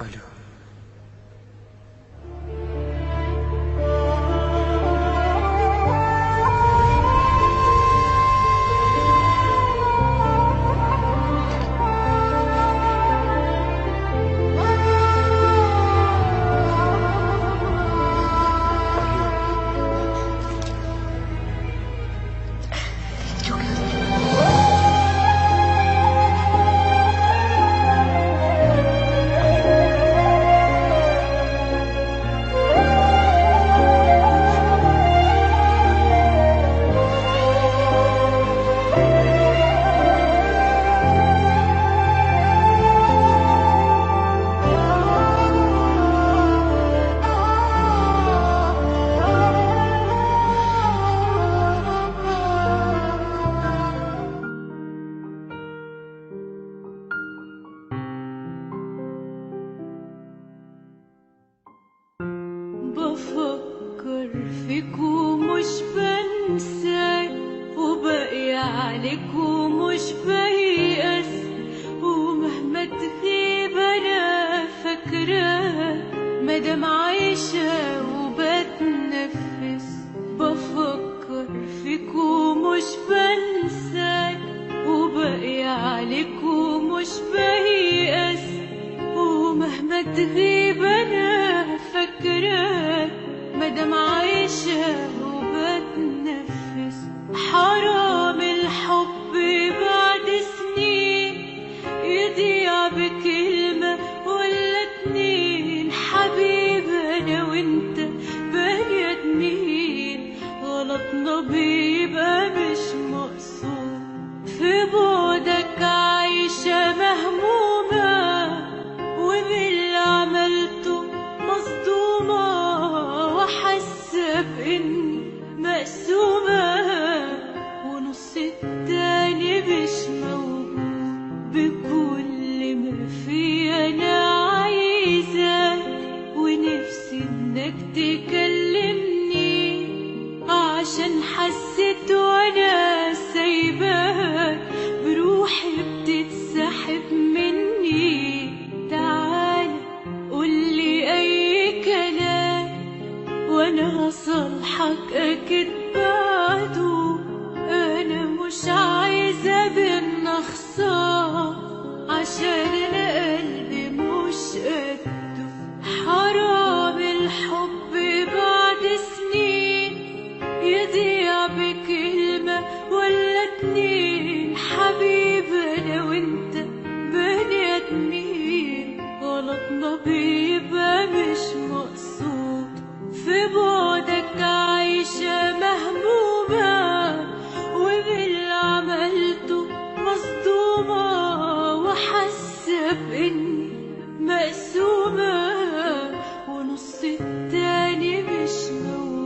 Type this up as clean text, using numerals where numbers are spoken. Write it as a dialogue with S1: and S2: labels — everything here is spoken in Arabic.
S1: الو.
S2: بفكر فيك ومش بنساك، وباقي عليك ومش بيأس، ومهما تغيب انا فاكراك مادام عايشة وبتنفس. بفكر فيك ومش بنساك، وباقي عليك ومش بيأس، ومهما تغيب انا فاكراك مادام عايشة وبتنفس. حرام الحب بعد سنين يضيع بكلمة ولا اتنين. حبيبي انا وانت بني ادمين، غلطنا بيبقى مش مقصود. في بعدك عايشة مهمومة، وباللي عملته مصدومة، وحاسة بإني مقسومة، ونص التاني مش موجود. بكل ما فيا أنا عايزاك، ونفسي إنك تكلمني، عشان حسيت وأنا سايباك بروحي بتتسحب مني. تعال قولي أي كلام وأنا هصالحك أكيد بعده. أنا مش عايزة بينا خسارة، عشان أنا قلبي مش قده. حرام الحب بعد سنين يضيع بكلمة ولا اتنين. حبيبي أنا وانت بني آدمين، غلطنا بيبقى مش مقصود. في بعدك عايشة مهمومة، وباللي عملته مصدومة، وحاسة بإني مقسومة، ونص التاني مش موجود.